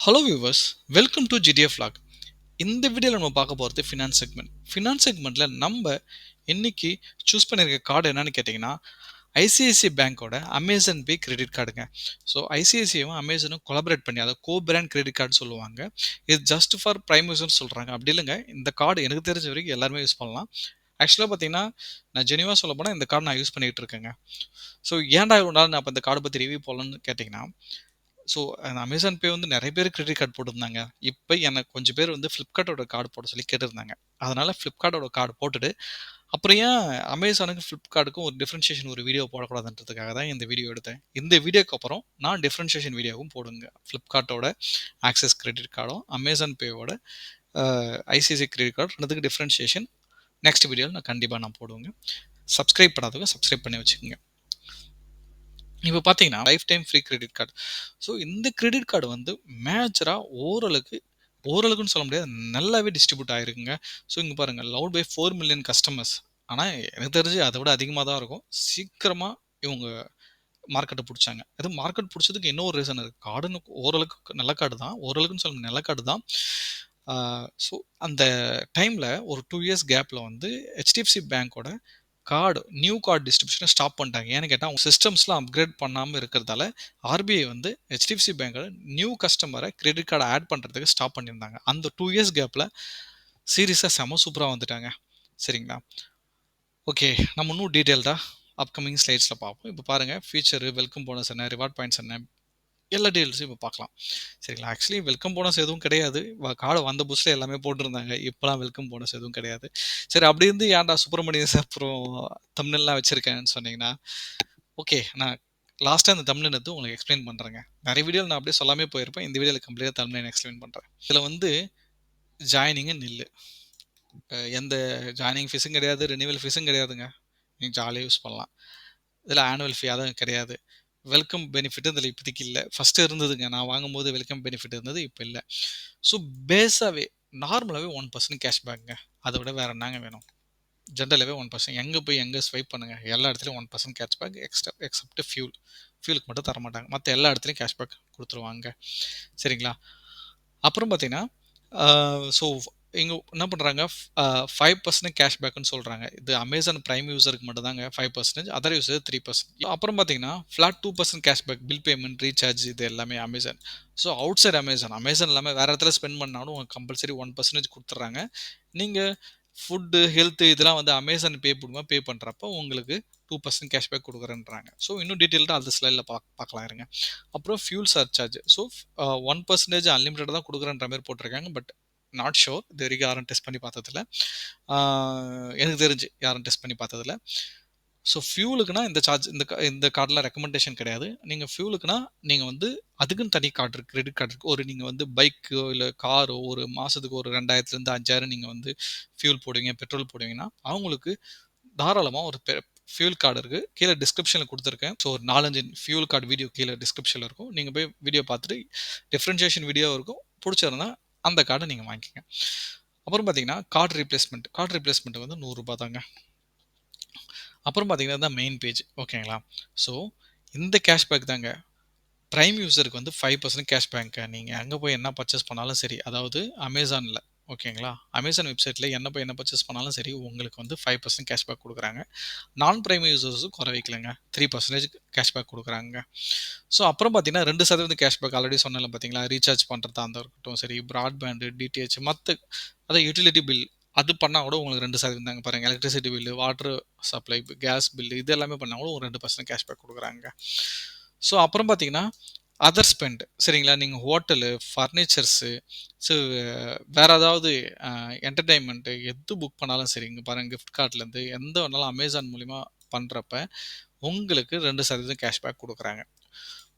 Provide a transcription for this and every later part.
Hello viewers, welcome to GTF vlog. இந்த வீடியோவில் நம்ம பார்க்க போகிறது ஃபினான்ஸ் செக்மெண்ட். ஃபினான்ஸ் செக்மெண்ட்டில் நம்ம இன்னைக்கு சூஸ் பண்ணியிருக்க கார்டு என்னன்னு கேட்டிங்கன்னா, ஐசிஐசிஐ பேங்க்கோட அமேசான் பே கிரெடிட் கார்டுங்க. ஸோ ஐசிஐசிஐயும் அமேசானும் கொலாபரேட் பண்ணி அதை கோ பிராண்ட் கிரெடிட் கார்டு சொல்லுவாங்க. இது ஜஸ்ட் ஃபார் பிரைம் யூசர்னு சொல்கிறாங்க. அப்படி இல்லைங்க, இந்த கார்டு எனக்கு தெரிஞ்ச வரைக்கும் எல்லாருமே யூஸ் பண்ணலாம். ஆக்சுவலாக பார்த்தீங்கன்னா, நான் ஜெனிவாக சொல்ல போனால் இந்த கார்டு நான் யூஸ் பண்ணிகிட்டு இருக்கேங்க. ஸோ ஏன்டா இவ்வளோ நாள் நான் இப்போ இந்த கார்டு பற்றி ரிவ்யூ போடலான்னு கேட்டிங்கன்னா, ஸோ அமேசான் பே வந்து நிறைய பேர் கிரெடிட் கார்டு போட்டிருந்தாங்க. இப்போ எனக்கு கொஞ்சம் பேர் வந்து ஃப்ளிப்கார்ட்டோட கார்டு போட சொல்லி கேட்டிருந்தாங்க. அதனால் ஃப்ளிப்கார்ட்டோட கார்டு போட்டுட்டு, அப்புறம் ஏன் அமேசானுக்கு ஃப்ளிப்கார்ட்டுக்கும் ஒரு டிஃப்ரென்ஷியேஷன் ஒரு வீடியோ போடக்கூடாதுன்றதுக்காக தான் இந்த வீடியோ எடுத்தேன். இந்த வீடியோக்கு அப்புறம் நான் டிஃப்ரென்ஷியேஷன் வீடியோவும் போடுங்க. ஃப்ளிப்கார்ட்டோட ஆக்சஸ் கிரெடிட் கார்டும் அமேசான் பேவோட ஐசிஐசிஐ கிரெடிட் கார்டு ரெண்டுத்துக்கு டிஃப்ரென்ஷியேஷன் நெக்ஸ்ட் வீடியோவில் நான் கண்டிப்பாக போடுவேங்க. சப்ஸ்கிரைப் பண்ணாதவங்க சப்ஸ்கிரைப் பண்ணி வச்சுக்கோங்க. இப்போ பார்த்தீங்கன்னா life time free credit card. So இந்த கிரெடிட் கார்டு வந்து மேஜராக ஓரளவுக்குன்னு சொல்ல முடியாது, நல்லாவே டிஸ்ட்ரிபியூட் ஆகிருக்குங்க. ஸோ இங்கே பாருங்கள், லவ் பை 4 மில்லியன் கஸ்டமர்ஸ். ஆனால் எனக்கு தெரிஞ்சு அதை விட அதிகமாக தான் இருக்கும். சீக்கிரமாக இவங்க மார்க்கெட்டை பிடிச்சாங்க. அது மார்க்கெட் பிடிச்சதுக்கு இன்னொரு ரீசன் இருக்குது. கார்டுன்னு ஓரளவுக்கு நல்ல கார்டு தான், ஓரளவுக்குன்னு சொல்ல நல்ல கார்டு தான். ஸோ அந்த டைமில் ஒரு 2 இயர்ஸ் கேப்பில் வந்து ஹெச்டிஎஃப்சி பேங்க்கோட நியூ கார்டு டிஸ்ட்ரிபியூஷனை ஸ்டாப் பண்ணிட்டாங்க. ஏன்னு கேட்டால் அவங்க சிஸ்டம்ஸ்லாம் அப்கிரேட் பண்ணாமல் இருக்கிறதால ஆர்பிஐ வந்து ஹெச்டிஎஃப்சி பேங்கோட நியூ கஸ்டமரை கிரெடிட் கார்டை ஆட் பண்ணுறதுக்கு ஸ்டாப் பண்ணியிருந்தாங்க. அந்த 2 இயர்ஸ் கேப்பில் சீரியஸாக செம சூப்பராக வந்துட்டாங்க. சரிங்களா? ஓகே, நம்ம இன்னும் டீட்டெயில்டாக அப்கமிங் ஸ்லைட்ஸில் பார்ப்போம். இப்போ பாருங்கள், ஃபீச்சரு, வெல்கம் போனஸ் என்ன, ரிவார்ட் பாயிண்ட்ஸ் என்ன, எல்லா டீட்டெயில்ஸும் இப்போ பார்க்கலாம். சரிங்களா? ஆக்சுவலி வெல்கம் போனஸ் எதுவும் கிடையாது. கார்டு வந்த புதுசில் எல்லாமே போட்டிருந்தாங்க. இப்போலாம் வெல்கம் போனஸ் எதுவும் கிடையாது. சரி, அப்படி இருந்து ஏன்டா சுப்பிரமணியஸ் அப்புறம் தம்ப்நெயில்லாம் வச்சுருக்கேன்னு சொன்னீங்கன்னா, ஓகே, நான் லாஸ்ட்டாக அந்த தம்ப்நெயில் எடுத்து உங்களுக்கு எக்ஸ்பிளைன் பண்ணுறேங்க. நிறைய வீடியோவில் நான் அப்படியே சொல்லாமே போயிருப்பேன். இந்த வீடியோவில் கம்ப்ளீட்டாக தம்ப்நெயில் எக்ஸ்பிளைன் பண்ணுறேன். இதில் வந்து ஜாயினிங்கு நில்லு. எந்த ஜாயினிங் ஃபீஸும் கிடையாது, ரினிவல் ஃபீஸும் கிடையாதுங்க. நீங்கள் ஜாலியாக யூஸ் பண்ணலாம். இதில் ஆனுவல் ஃபீ அதுவும் கிடையாது. வெல்கம் பெனிஃபிட் இதில் இப்போதைக்கு இல்லை. ஃபஸ்ட்டு இருந்ததுங்க, நான் வாங்கும்போது வெல்கம் பெனிஃபிட் இருந்தது, இப்போ இல்லை. ஸோ பேஸாகவே நார்மலாகவே 1% கேஷ்பேக்குங்க. அதை விட வேறு என்னங்க வேணும்? ஜென்ரலாகவே 1%. எங்கே போய் எங்கே ஸ்வைப் பண்ணுங்கள், எல்லா இடத்துலையும் 1% கேஷ்பேக் எக்ஸப்ட் ஃபியூலுக்கு மட்டும் தர மாட்டாங்க. மற்ற எல்லா இடத்துலையும் கேஷ்பேக் கொடுத்துருவாங்க. சரிங்களா? அப்புறம் பார்த்தீங்கன்னா, ஸோ இங்கே என்ன பண்ணுறாங்க, 5% கேஷ்பேக்குன்னு சொல்கிறாங்க. இது அமேசான் ப்ரைம் யூஸருக்கு மட்டும் தாங்க 5%, அதர் யூஸர் 3%. அப்புறம் பார்த்தீங்கன்னா flat 2% cashback bill payment, recharge, இது எல்லாமே Amazon. So outside Amazon இல்லாமல் வேறு இடத்துல ஸ்பெண்ட் பண்ணாலும் கம்பல்சரி 1% கொடுத்துட்றாங்க. நீங்கள் ஃபுட்டு, ஹெல்த்து இதெல்லாம் வந்து அமேசான் பே பண்ணுறப்போ உங்களுக்கு 2% கேஷ்பேக் கொடுக்குறேன்றாங்க. ஸோ இன்னும் டீட்டெயில்டாக அந்த ஸ்லைடில் பார்க்கலாம் இருங்க. அப்புறம் ஃபியூல் சர்சார்ஜ். ஸோ 1% அன்லிமிட்டட் தான் கொடுக்குறன்ற மாதிரி போட்டிருக்காங்க. பட் நாட் ஷோர், இது வரைக்கும் யாரும் டெஸ்ட் பண்ணி பார்த்ததில்ல. எனக்கு தெரிஞ்சு யாரும் டெஸ்ட் பண்ணி பார்த்ததில்ல. ஸோ ஃபியூலுக்குனா இந்த சார்ஜ் இந்த கார்டில் ரெக்கமெண்டேஷன் கிடையாது. நீங்கள் ஃபியூலுக்குனா நீங்கள் வந்து அதுக்குன்னு தனி கார்டு இருக்குது, கிரெடிட் கார்டு இருக்குது. ஒரு நீங்கள் வந்து பைக்கோ இல்லை காரோ ஒரு மாதத்துக்கு ஒரு 2000 5000 நீங்கள் வந்து ஃபியூல் போடுவீங்க, பெட்ரோல் போடுவீங்கன்னா அவங்களுக்கு தாராளமாக ஒரு ஃபியூல் கார்டு இருக்குது. கீழே டிஸ்கிரிப்ஷனில் கொடுத்துருக்கேன். ஸோ ஒரு 4-5 ஃபியூல் கார்டு வீடியோ கீழே டிஸ்கிரிப்ஷனில் இருக்கும். நீங்கள் போய் வீடியோ பார்த்துட்டு டிஃப்ரென்ஷியேஷன் வீடியோ இருக்கும். பிடிச்சிருந்தா அந்த கார்டை நீங்கள் வாங்கிக்கோங்க. அப்புறம் பார்த்தீங்கன்னா கார்டு ரீப்ளேஸ்மெண்ட் வந்து 100 ரூபா தாங்க. அப்புறம் பார்த்தீங்கன்னா தான் மெயின் பேஜ். ஓகேங்களா? ஸோ இந்த கேஷ்பேக் தாங்க ப்ரைம் யூஸருக்கு வந்து 5% கேஷ்பேங்க. நீங்கள் அங்கே போய் என்ன பர்ச்சேஸ் பண்ணாலும் சரி, அதாவது அமேசானில், ஓகேங்களா, அமேசான் வெப்சைட்டில் என்ன பர்ச்சேஸ் பண்ணாலும் சரி, உங்களுக்கு வந்து 5% கேஷ்பேக் கொடுக்குறாங்க. நான் ப்ரைம் யூசர்ஸும் குறை வைக்கலங்க, 3% கேஷ்பேக் கொடுக்குறாங்க. ஸோ அப்புறம் பார்த்தீங்கன்னா 2% கேஷ்பேக் ஆல்ரெடி சொன்னல பார்த்தீங்களா, ரீசார்ஜ் பண்ணுறதா இருந்தால் இருக்கட்டும் சரி, ப்ராட்பேண்டு, டிடிஹெச், மற்ற அதாவது யூட்டிலிட்டி பில் அது பண்ணால் கூட உங்களுக்கு 2% தாங்க. பாருங்கள், electricity bill, water supply, gas bill, இது எல்லாமே பண்ணால் கூட ஒரு 2% கேஷ்பேக் கொடுக்குறாங்க. ஸோ அப்புறம் பார்த்தீங்கன்னா அதர் ஸ்பெண்ட். சரிங்களா? நீங்கள் ஹோட்டலு, ஃபர்னிச்சர்ஸு, ஸோ வேறு ஏதாவது என்டர்டெயின்மெண்ட்டு எது புக் பண்ணாலும் சரி, இங்கே பாருங்கள், கிஃப்ட் கார்ட்லேருந்து எந்த வேணாலும் அமேசான் மூலிமா பண்ணுறப்ப உங்களுக்கு 2% கேஷ்பேக் கொடுக்குறாங்க.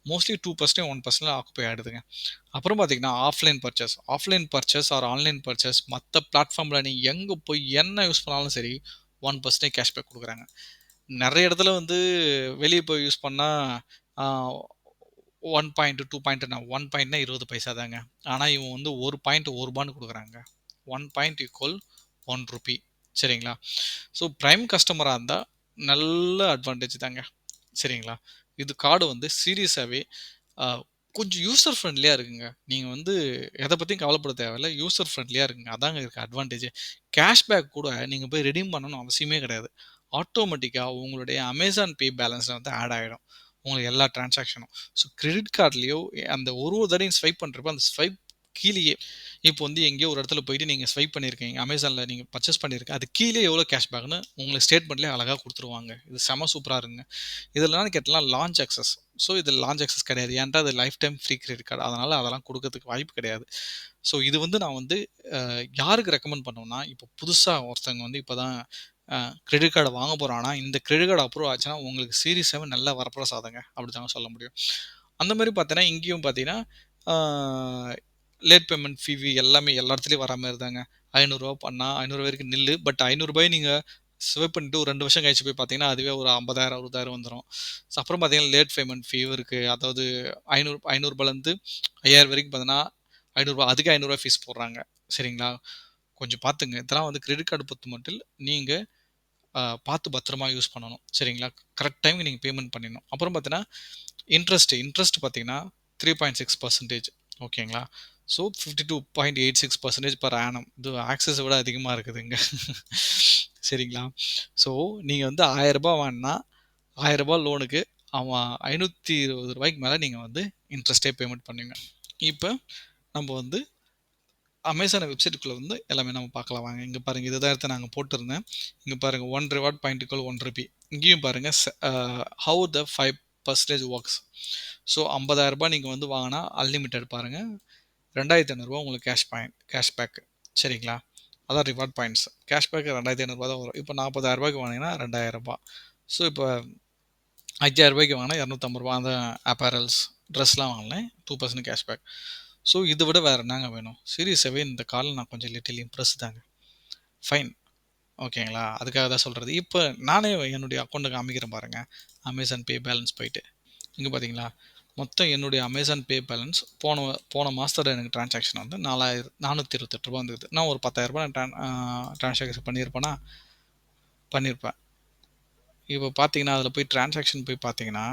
மோஸ்ட்லி 2% 1% ஆக்குப்பை ஆகிடுதுங்க. அப்புறம் பார்த்தீங்கன்னா offline purchase or online purchase மற்ற பிளாட்ஃபார்மில் நீங்கள் எங்கே போய் என்ன யூஸ் பண்ணாலும் சரி 1% கேஷ்பேக் கொடுக்குறாங்க. நிறைய இடத்துல வந்து வெளியே போய் யூஸ் பண்ணால் 1 பாயிண்ட் 2 பாயிண்ட், 1 பாயிண்ட்னா 20 பைசா தாங்க. ஆனால் இவன் வந்து 1 பாயிண்ட் 1 ரூபான்னு கொடுக்குறாங்க. 1 பாயிண்ட் ஈக்குவல் 1 ருபி. சரிங்களா? ஸோ ப்ரைம் கஸ்டமராக இருந்தால் நல்ல அட்வான்டேஜ் தாங்க. சரிங்களா? இது கார்டு வந்து சீரியஸாகவே கொஞ்சம் யூசர் ஃப்ரெண்ட்லியா இருக்குங்க. நீங்க வந்து எத பத்தியும் கவலைப்பட தேவையில்ல. யூசர் ஃப்ரெண்ட்லியா இருக்குங்க. அதாங்க இருக்கு அட்வான்டேஜே. கேஷ்பேக் கூட நீங்க போய் ரெடீம் பண்ணணும்னு அவசியமே கிடையாது. ஆட்டோமேட்டிக்கா உங்களுடைய Amazon Pay பேலன்ஸ்ல வந்து ஆட் ஆயிடும். உங்களுக்கு எல்லா டிரான்சாக்ஷனும். ஸோ கிரெடிட் கார்ட்லயோ அந்த ஒரு தடவையும் ஸ்வைப் பண்றப்போ, அந்த ஸ்வைப் கீழயே இப்போ வந்து எங்கேயோ ஒரு இடத்துல போயிட்டு நீங்க ஸ்வைப் பண்ணியிருக்கீங்க. Amazonல நீங்க பர்ச்சேஸ் பண்ணியிருக்க. அது கீழயே எவ்வளோ கேஷ்பேக்ன்னு உங்களுக்கு ஸ்டேட்மெண்ட்லயே அழகா குடுத்துருவாங்க. இது செம சூப்பரா இருக்குங்க. இதெல்லாம் கேட்டலாம் லான்ச் அக்சஸ். ஸோ இது லான்ச் அக்சஸ் கிடையாது. ஏன்டா அது life time free credit card. அதனால அதெல்லாம் குடுக்கறதுக்கு வாய்ப்பு கிடையாது. ஸோ இது வந்து நான் வந்து யாருக்கு ரெக்கமெண்ட் பண்ணுவேன்னா, இப்போ புதுசா ஒருத்தவங்க வந்து இப்ப தான் கிரெடிட் கார்டு வாங்க போறான்னா, இந்த கிரெடிட் கார்டு அப்ரூவ் ஆச்சுன்னா, உங்களுக்கு சீரிஸ் 7 நல்ல வரப்பிரசாதங்க. அப்படித்தாங்க சொல்ல முடியும். அந்த மாரி பார்த்தீங்கன்னா, இங்கேயும் பார்த்தீங்கன்னா, ஆ லேட் பேமெண்ட் ஃபீ எல்லாமே எல்லா இடத்துலயும் வர மாரி தாங்க. ரூ. 500 பண்ணா ரூ. 500 வரைக்கும் நில்லு. பட் ரூ. 500 நீங்க ஸ்வைப் பண்ணிட்டு ஒரு 2 வருஷம் கழிச்சு போய் பார்த்தீங்கன்னா, அதுவே ஒரு 50,000 60,000 வந்துரும். அப்புறம் பார்த்தீங்கன்னா, லேட் பேமெண்ட் ஃபீ இருக்கு. அதாவது ரூ. 500லேருந்து 5000 வரைக்கும் பார்த்தீங்கன்னா, ரூ. 500 அதுக்கே ரூ. 500 ஃபீஸ் போடுறாங்க. சரிங்களா? கொஞ்சம் பார்த்துங்க. இதெல்லாம் வந்து கிரெடிட் கார்டு பொறுத்த மட்டில் நீங்க பார்த்து பத்திரமா யூஸ் பண்ணணும். சரிங்களா? கரெக்ட் டைம்க்கு நீங்க பேமெண்ட் பண்ணிடணும். அப்புறம் பார்த்தீங்கன்னா, இன்ட்ரெஸ்ட் பார்த்தீங்கன்னா 3.6% ஓகேங்களா? So 52.86% per annum. இது ஆக்ஸஸ விட அதிகமா இருக்குதுங்க. சரிங்களா? ஸோ நீங்க வந்து ரூ. 1000 வாங்குனா, ரூ. 1000 லோனுக்கு அவன் ரூ. 520க்கு மேல நீங்க வந்து இன்ட்ரெஸ்ட்டே பேமெண்ட் பண்ணுவீங்க. இப்ப நம்ம வந்து அமேசான் வெப்சைட்டுக்குள்ள வந்து எல்லாமே நம்ம பார்க்கலாம் வாங்க. இங்க பாருங்க இதுதான் எடுத்து நாங்க போட்டிருந்தேன். இங்க பாருங்க 1 ரிவார்ட் பாயிண்ட் ஈக்குவல் 1 ரூபி. இங்கேயும் பாருங்க ஹவ் த 5% ஒர்க்ஸ். ஸோ ரூ. 50,000 நீங்க வந்து வாங்கினா அன்லிமிட்டெட் பாருங்க. ரூ. 2,500 உங்களுக்கு கேஷ்பேக். சரிங்களா? அதான் ரிவார்ட் பாயிண்ட்ஸ். கேஷ்பேக் ரூ. 2,500 தான் வரும். இப்போ ரூ. 40,000 வாங்கினீங்கன்னா ரூ. 2,000. ஸோ இப்போ ரூ. 5,000 வாங்கினா ரூ. 250 அந்த அப்பேரல்ஸ் ட்ரெஸ்லாம் வாங்கினேன் 2% கேஷ்பேக். ஸோ இதை விட வேறு என்னங்க வேணும்? சீரியஸாகவே இந்த காலில் நான் கொஞ்சம் லிட்டில் இம்ப்ரெஸ் தாங்க. ஃபைன் ஓகேங்களா? அதுக்காக தான் சொல்கிறது. இப்போ நானே என்னுடைய அக்கௌண்ட்டுக்கு காமிக்கிறேன் பாருங்கள். அமேசான் பே பேலன்ஸ் போயிட்டு இங்கே பார்த்தீங்களா? மொத்தம் என்னுடைய அமேசான் பே பேலன்ஸ் போன மாதத்தோட எனக்கு டிரான்சாக்ஷன் வந்து 4,428 வந்துருக்குது. நான் ஒரு 10,000 டிரான்சாக்ஷன் பண்ணியிருப்பேன். இப்போ பார்த்தீங்கன்னா அதில் போய் டிரான்சாக்ஷன் போய் பார்த்தீங்கன்னா,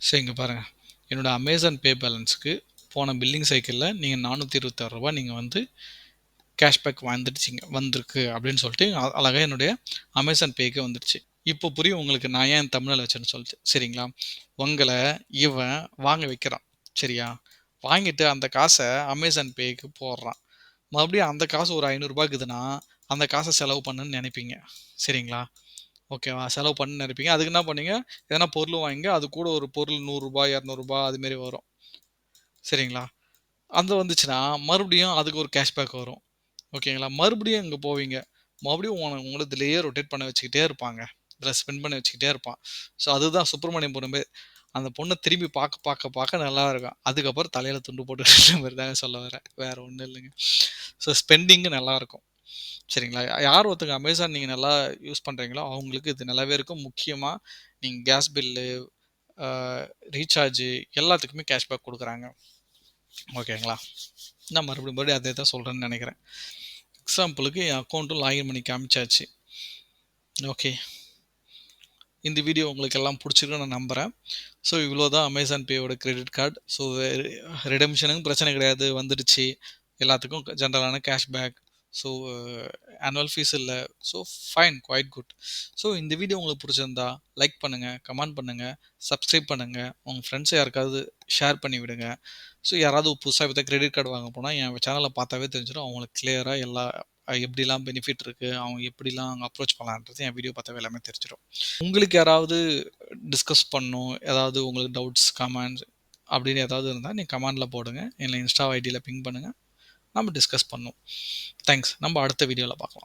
சரி இங்கே பாருங்கள். என்னோடய அமேசான் பே பேலன்ஸுக்கு போன பில்லிங் சைக்கிளில் நீங்கள் 426 நீங்கள் வந்து கேஷ்பேக் வந்திருக்கு அப்படின்னு சொல்லிட்டு அழகாக என்னுடைய அமேசான் பேக்கு வந்துடுச்சு. இப்போ புரியும் உங்களுக்கு நான் ஏன் தமிழில் வச்சேன்னு சொல்லிட்டு. சரிங்களா? உங்களை இவன் வாங்க வைக்கிறான். சரியா? வாங்கிட்டு அந்த காசை அமேசான் பேக்கு போடுறான். மறுபடியும் அந்த காசு ஒரு 500 இருக்குதுன்னா அந்த காசை செலவு பண்ணுன்னு நினைப்பீங்க. சரிங்களா? ஓகேவா? செலவு பண்ணுன்னு நினைப்பீங்க. அதுக்கு என்ன பண்ணீங்க? எதனா பொருள் வாங்கிங்க. அது கூட ஒரு பொருள் ரூ. 100 ரூ. 200 அதுமாரி வரும். சரிங்களா? அந்த வந்துச்சுன்னா மறுபடியும் அதுக்கு ஒரு கேஷ்பேக் வரும். ஓகேங்களா? மறுபடியும் அங்கே போவீங்க. மறுபடியும் உங்கள இதிலேயே ரொட்டேட் பண்ண வச்சுக்கிட்டே இருப்பாங்க. இதில் ஸ்பெண்ட் பண்ண வச்சுக்கிட்டே இருப்பான். ஸோ அதுதான் சுப்பிரமணியம் பொண்ணு. அந்த பொண்ணை திரும்பி பார்க்க நல்லா இருக்கும். அதுக்கப்புறம் தலையில துண்டு போட்டுக்கிற மாதிரி தாங்க சொல்ல வரேன். வேற ஒன்றும் இல்லைங்க. ஸோ ஸ்பெண்டிங்கு நல்லா இருக்கும். சரிங்களா? யார் ஒருத்தங்க அமேசான் நீங்கள் நல்லா யூஸ் பண்ணுறீங்களோ அவங்களுக்கு இது நல்லாவே இருக்கும். முக்கியமாக நீங்கள் கேஸ் பில்லு, ரீசார்ஜு எல்லாத்துக்குமே கேஷ்பேக் கொடுக்குறாங்க. ஓகேங்களா? நான் மறுபடியும் அதே தான் சொல்கிறேன்னு நினைக்கிறேன். எக்ஸாம்பிளுக்கு என் அக்கௌண்ட்டும் லாகின் பண்ணி காமிச்சாச்சு. ஓகே. இந்த வீடியோ உங்களுக்கு எல்லாம் பிடிச்சிருக்குன்னு நான் நம்புகிறேன். ஸோ இவ்வளோ தான் அமேசான் பேயோட கிரெடிட் கார்டு. ஸோ ரிடெம்ஷனுக்கும் பிரச்சனை கிடையாது, வந்துடுச்சு. எல்லாத்துக்கும் ஜென்ரலான கேஷ்பேக். ஸோ ஆனுவல் ஃபீஸ் இல்லை. So fine, quite good. So இந்த வீடியோ உங்களுக்கு பிடிச்சிருந்தா லைக் பண்ணுங்கள், கமெண்ட் பண்ணுங்கள், சப்ஸ்கிரைப் பண்ணுங்கள், உங்கள் ஃப்ரெண்ட்ஸை யாருக்காவது ஷேர் பண்ணி விடுங்க. ஸோ யாராவது புதுசாக இப்போ கிரெடிட் கார்டு வாங்க போனால் என் சேனலை பார்த்தாவே தெரிஞ்சிடும். அவங்களுக்கு கிளியராக எல்லா எப்படிலாம் பெனிஃபிட் இருக்குது, அவங்க எப்படிலாம் அவங்க அப்ரோச் பண்ணலான்றது என் வீடியோ பார்த்தாவே எல்லாமே தெரிஞ்சிடும். உங்களுக்கு யாராவது டிஸ்கஸ் பண்ணணும், ஏதாவது உங்களுக்கு டவுட்ஸ், கமெண்ட்ஸ் அப்படின்னு ஏதாவது இருந்தால் நீங்கள் கமெண்டில் போடுங்க. இல்லை இன்ஸ்டா ஐடியில் பிங் பண்ணுங்கள். நம்ம டிஸ்கஸ் பண்ணுவோம். தேங்க்ஸ். நம்ம அடுத்த வீடியோவில் பார்க்கலாம்.